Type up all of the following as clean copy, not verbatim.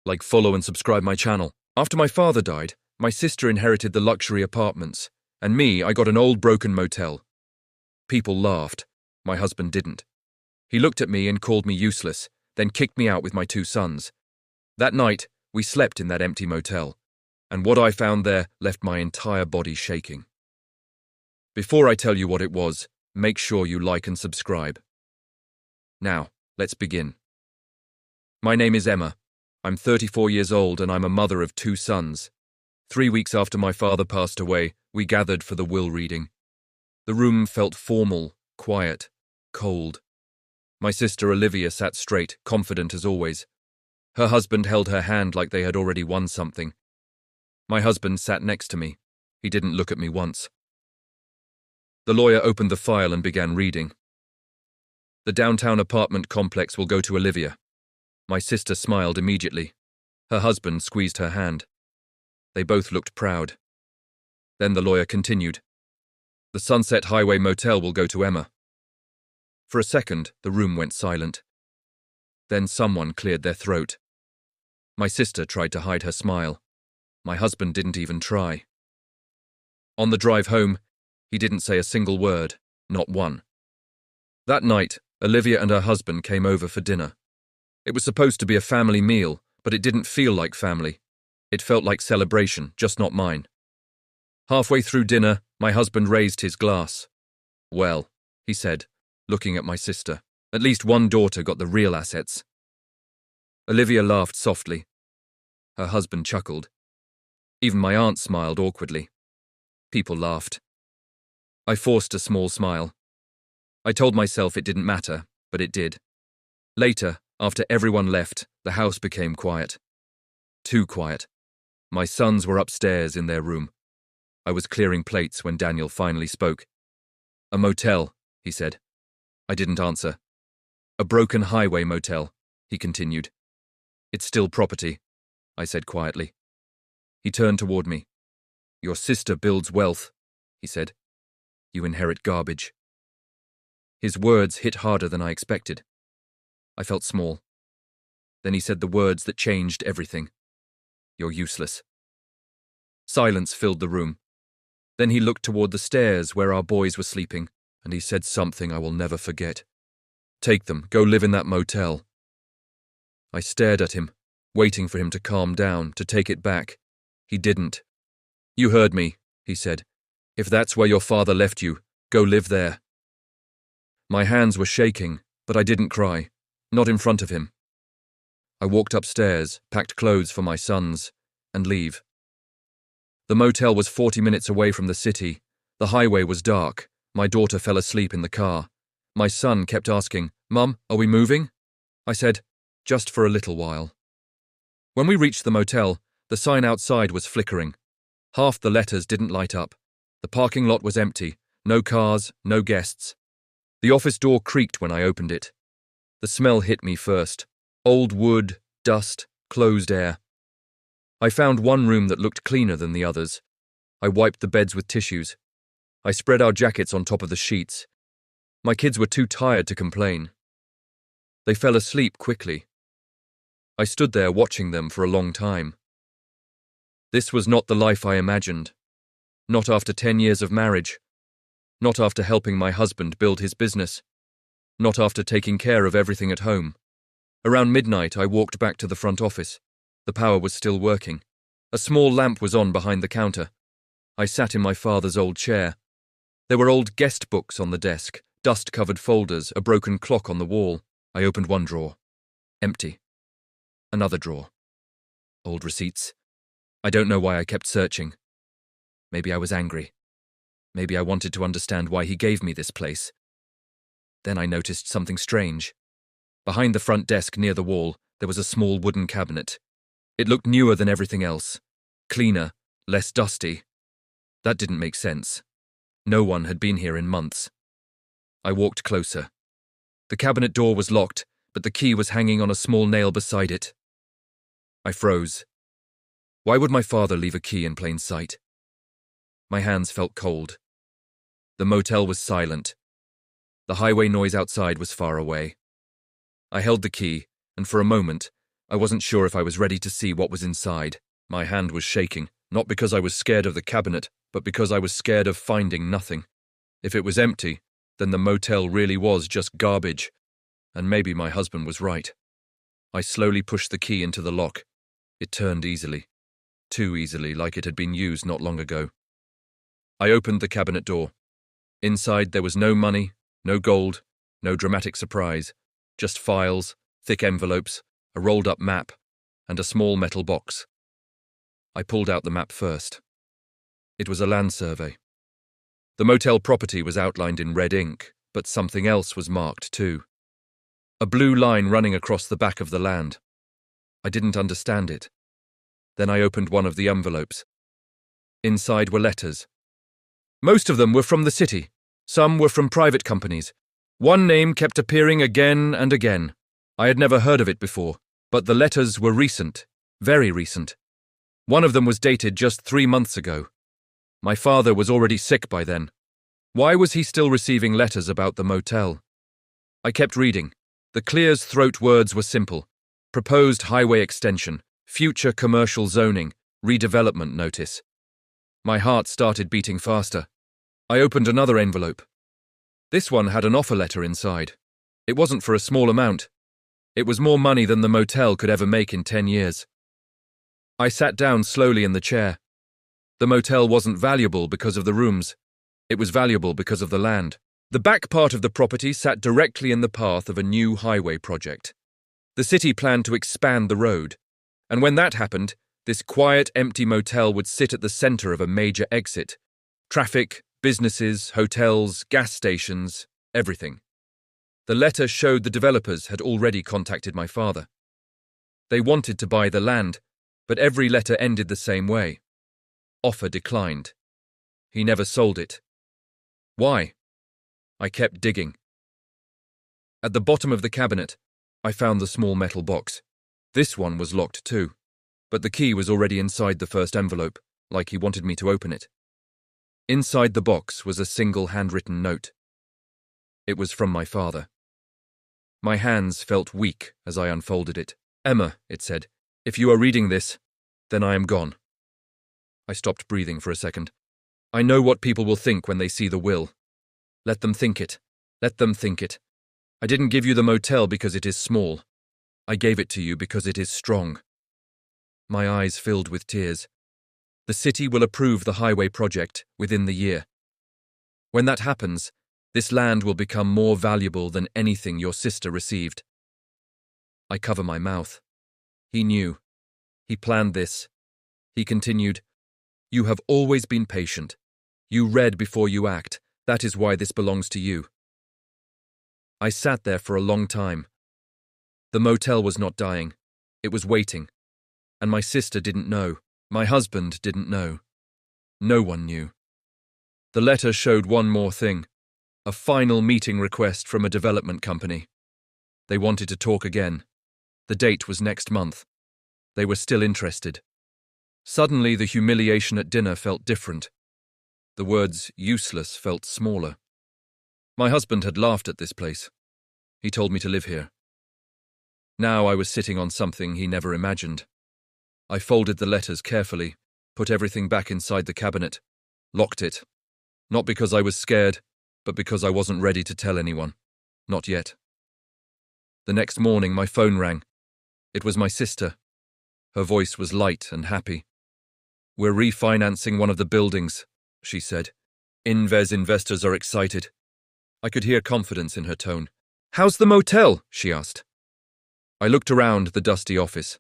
Like, follow and subscribe my channel. After my father died, my sister inherited the luxury apartments, and me, I got an old broken motel. People laughed. My husband didn't. He looked at me and called me useless, then kicked me out with my 2 sons. That night, we slept in that empty motel, and what I found there left my entire body shaking. Before I tell you what it was, make sure you like and subscribe. Now, let's begin. My name is Emma. I'm 34 years old and I'm a mother of 2 sons. 3 weeks after my father passed away, we gathered for the will reading. The room felt formal, quiet, cold. My sister Olivia sat straight, confident as always. Her husband held her hand like they had already won something. My husband sat next to me. He didn't look at me once. The lawyer opened the file and began reading. The downtown apartment complex will go to Olivia. My sister smiled immediately. Her husband squeezed her hand. They both looked proud. Then the lawyer continued. The Sunset Highway Motel will go to Emma. For a second, the room went silent. Then someone cleared their throat. My sister tried to hide her smile. My husband didn't even try. On the drive home, he didn't say a single word, not one. That night, Olivia and her husband came over for dinner. It was supposed to be a family meal, but it didn't feel like family. It felt like celebration, just not mine. Halfway through dinner, my husband raised his glass. Well, he said, looking at my sister, at least one daughter got the real assets. Olivia laughed softly. Her husband chuckled. Even my aunt smiled awkwardly. People laughed. I forced a small smile. I told myself it didn't matter, but it did. Later, after everyone left, the house became quiet. Too quiet. My sons were upstairs in their room. I was clearing plates when Daniel finally spoke. A motel, he said. I didn't answer. A broken highway motel, he continued. It's still property, I said quietly. He turned toward me. Your sister builds wealth, he said. You inherit garbage. His words hit harder than I expected. I felt small. Then he said the words that changed everything. You're useless. Silence filled the room. Then he looked toward the stairs where our boys were sleeping, and he said something I will never forget. Take them, go live in that motel. I stared at him, waiting for him to calm down, to take it back. He didn't. You heard me, he said. If that's where your father left you, go live there. My hands were shaking, but I didn't cry, not in front of him. I walked upstairs, packed clothes for my sons, and leave. The motel was 40 minutes away from the city. The highway was dark. My daughter fell asleep in the car. My son kept asking, Mum, are we moving? I said, just for a little while. When we reached the motel, the sign outside was flickering. Half the letters didn't light up. The parking lot was empty. No cars, no guests. The office door creaked when I opened it. The smell hit me first. Old wood, dust, closed air. I found one room that looked cleaner than the others. I wiped the beds with tissues. I spread our jackets on top of the sheets. My kids were too tired to complain. They fell asleep quickly. I stood there watching them for a long time. This was not the life I imagined. Not after 10 years of marriage. Not after helping my husband build his business. Not after taking care of everything at home. Around midnight, I walked back to the front office. The power was still working. A small lamp was on behind the counter. I sat in my father's old chair. There were old guest books on the desk, dust-covered folders, a broken clock on the wall. I opened one drawer. Empty. Another drawer. Old receipts. I don't know why I kept searching. Maybe I was angry. Maybe I wanted to understand why he gave me this place. Then I noticed something strange. Behind the front desk near the wall, there was a small wooden cabinet. It looked newer than everything else. Cleaner, less dusty. That didn't make sense. No one had been here in months. I walked closer. The cabinet door was locked, but the key was hanging on a small nail beside it. I froze. Why would my father leave a key in plain sight? My hands felt cold. The motel was silent. The highway noise outside was far away. I held the key, and for a moment, I wasn't sure if I was ready to see what was inside. My hand was shaking, not because I was scared of the cabinet, but because I was scared of finding nothing. If it was empty, then the motel really was just garbage, and maybe my husband was right. I slowly pushed the key into the lock. It turned easily. Too easily, like it had been used not long ago. I opened the cabinet door. Inside there was no money, no gold, no dramatic surprise, just files, thick envelopes, a rolled-up map, and a small metal box. I pulled out the map first. It was a land survey. The motel property was outlined in red ink, but something else was marked too. A blue line running across the back of the land. I didn't understand it. Then I opened one of the envelopes. Inside were letters. Most of them were from the city. Some were from private companies. One name kept appearing again and again. I had never heard of it before, but the letters were recent, very recent. One of them was dated just 3 months ago. My father was already sick by then. Why was he still receiving letters about the motel? I kept reading. The clear-as-throat words were simple. Proposed highway extension, future commercial zoning, redevelopment notice. My heart started beating faster. I opened another envelope. This one had an offer letter inside. It wasn't for a small amount. It was more money than the motel could ever make in 10 years. I sat down slowly in the chair. The motel wasn't valuable because of the rooms. It was valuable because of the land. The back part of the property sat directly in the path of a new highway project. The city planned to expand the road, and when that happened, this quiet, empty motel would sit at the center of a major exit. Traffic, businesses, hotels, gas stations, everything. The letter showed the developers had already contacted my father. They wanted to buy the land, but every letter ended the same way. Offer declined. He never sold it. Why? I kept digging. At the bottom of the cabinet, I found the small metal box. This one was locked too, but the key was already inside the first envelope, like he wanted me to open it. Inside the box was a single handwritten note. It was from my father. My hands felt weak as I unfolded it. "Emma," it said, "if you are reading this, then I am gone." I stopped breathing for a second. "I know what people will think when they see the will. Let them think it. Let them think it. I didn't give you the motel because it is small. I gave it to you because it is strong." My eyes filled with tears. The city will approve the highway project within the year. When that happens, this land will become more valuable than anything your sister received. I cover my mouth. He knew. He planned this. He continued, "You have always been patient. You read before you act. That is why this belongs to you." I sat there for a long time. The motel was not dying. It was waiting. And my sister didn't know. My husband didn't know. No one knew. The letter showed one more thing. A final meeting request from a development company. They wanted to talk again. The date was next month. They were still interested. Suddenly, the humiliation at dinner felt different. The words useless felt smaller. My husband had laughed at this place. He told me to live here. Now I was sitting on something he never imagined. I folded the letters carefully, put everything back inside the cabinet, locked it. Not because I was scared, but because I wasn't ready to tell anyone. Not yet. The next morning, my phone rang. It was my sister. Her voice was light and happy. "We're refinancing one of the buildings," she said. "Inves investors are excited." I could hear confidence in her tone. "How's the motel?" she asked. I looked around the dusty office.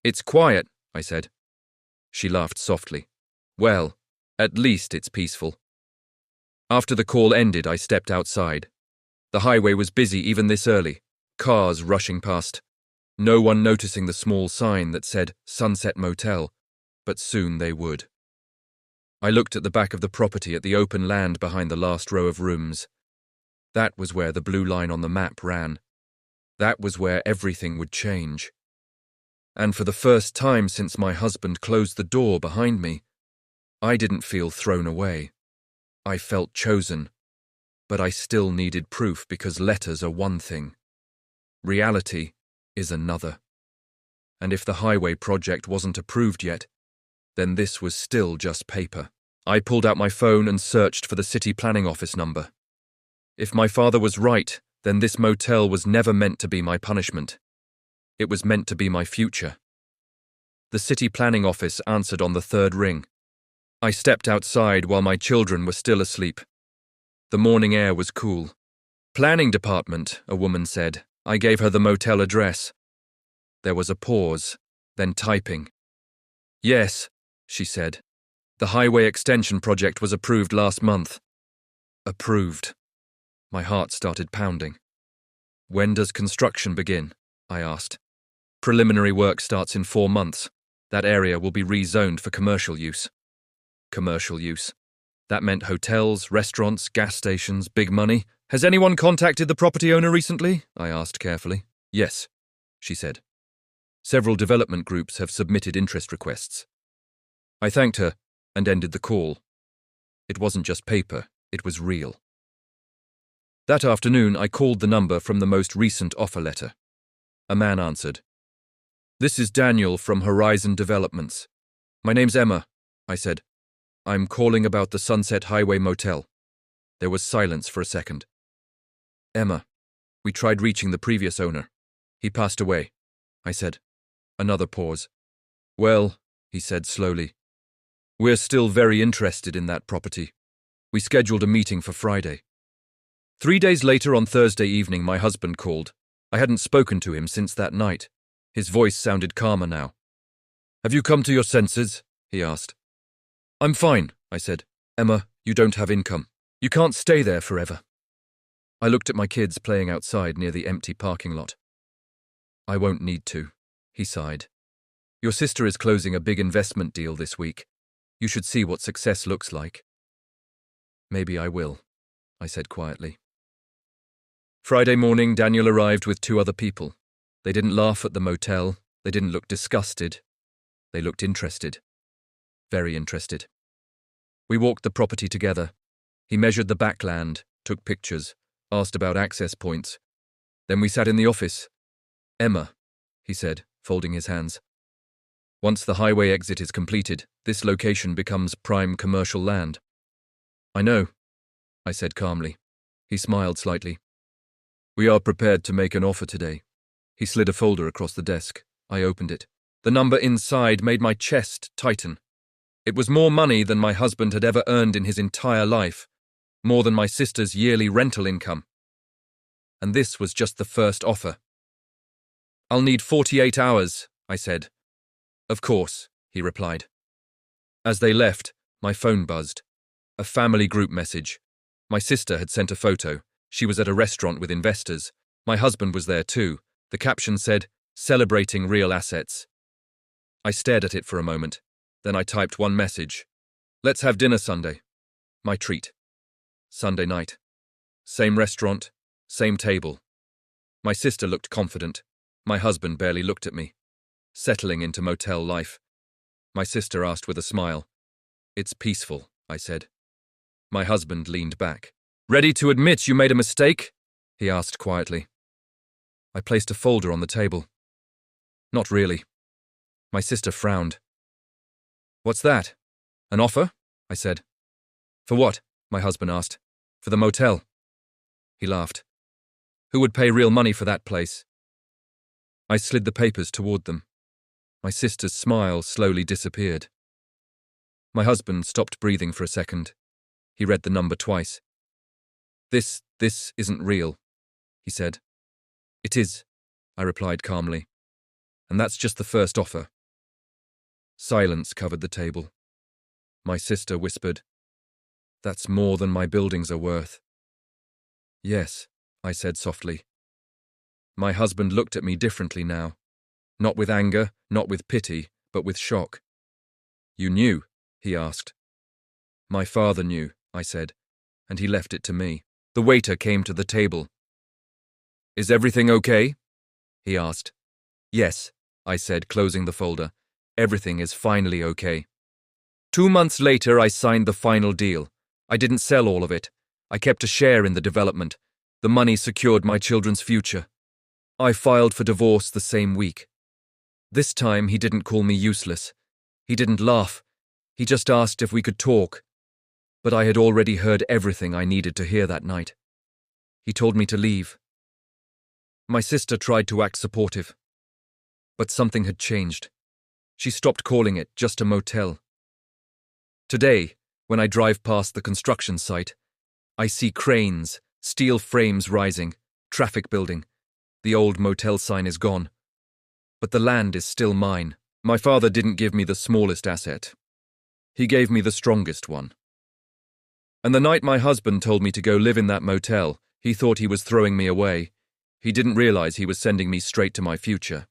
"It's quiet," I said. She laughed softly. "Well, at least it's peaceful." After the call ended, I stepped outside. The highway was busy even this early, cars rushing past. No one noticing the small sign that said Sunset Motel, but soon they would. I looked at the back of the property at the open land behind the last row of rooms. That was where the blue line on the map ran. That was where everything would change. And for the first time since my husband closed the door behind me, I didn't feel thrown away. I felt chosen, but I still needed proof because letters are one thing. Reality is another. And if the highway project wasn't approved yet, then this was still just paper. I pulled out my phone and searched for the city planning office number. If my father was right, then this motel was never meant to be my punishment. It was meant to be my future. The city planning office answered on the third ring. I stepped outside while my children were still asleep. The morning air was cool. Planning department, a woman said. I gave her the motel address. There was a pause, then typing. Yes, she said. The highway extension project was approved last month. Approved. My heart started pounding. When does construction begin? I asked. Preliminary work starts in 4 months. That area will be rezoned for commercial use. Commercial use. That meant hotels, restaurants, gas stations, big money. Has anyone contacted the property owner recently? I asked carefully. Yes, she said. Several development groups have submitted interest requests. I thanked her and ended the call. It wasn't just paper, it was real. That afternoon, I called the number from the most recent offer letter. A man answered. This is Daniel from Horizon Developments. My name's Emma, I said. I'm calling about the Sunset Highway Motel. There was silence for a second. Emma, we tried reaching the previous owner. He passed away, I said. Another pause. Well, he said slowly, we're still very interested in that property. We scheduled a meeting for Friday. 3 days later on Thursday evening, my husband called. I hadn't spoken to him since that night. His voice sounded calmer now. Have you come to your senses? He asked. I'm fine, I said. Emma, you don't have income. You can't stay there forever. I looked at my kids playing outside near the empty parking lot. I won't need to, he sighed. Your sister is closing a big investment deal this week. You should see what success looks like. Maybe I will, I said quietly. Friday morning, Daniel arrived with 2 other people. They didn't laugh at the motel. They didn't look disgusted. They looked interested. Very interested. We walked the property together. He measured the backland, took pictures, asked about access points. Then we sat in the office. Emma, he said, folding his hands. Once the highway exit is completed, this location becomes prime commercial land. I know, I said calmly. He smiled slightly. We are prepared to make an offer today. He slid a folder across the desk. I opened it. The number inside made my chest tighten. It was more money than my husband had ever earned in his entire life, more than my sister's yearly rental income. And this was just the first offer. I'll need 48 hours, I said. Of course, he replied. As they left, my phone buzzed. A family group message. My sister had sent a photo. She was at a restaurant with investors. My husband was there too. The caption said, "Celebrating real assets." I stared at it for a moment. Then I typed one message. Let's have dinner Sunday. My treat. Sunday night. Same restaurant, same table. My sister looked confident. My husband barely looked at me. Settling into motel life. My sister asked with a smile. It's peaceful, I said. My husband leaned back. Ready to admit you made a mistake? He asked quietly. I placed a folder on the table. Not really. My sister frowned. What's that? An offer? I said. For what? My husband asked. For the motel. He laughed. Who would pay real money for that place? I slid the papers toward them. My sister's smile slowly disappeared. My husband stopped breathing for a second. He read the number twice. This isn't real, he said. It is, I replied calmly. And that's just the first offer. Silence covered the table. My sister whispered, That's more than my buildings are worth. Yes, I said softly. My husband looked at me differently now. Not with anger, not with pity, but with shock. You knew? He asked. My father knew, I said, and he left it to me. The waiter came to the table. Is everything okay? He asked. Yes, I said, closing the folder. Everything is finally okay. 2 months later, I signed the final deal. I didn't sell all of it. I kept a share in the development. The money secured my children's future. I filed for divorce the same week. This time he didn't call me useless. He didn't laugh. He just asked if we could talk. But I had already heard everything I needed to hear that night. He told me to leave. My sister tried to act supportive. But something had changed. She stopped calling it just a motel. Today, when I drive past the construction site, I see cranes, steel frames rising, traffic building. The old motel sign is gone. But the land is still mine. My father didn't give me the smallest asset. He gave me the strongest one. And the night my husband told me to go live in that motel, he thought he was throwing me away. He didn't realize he was sending me straight to my future.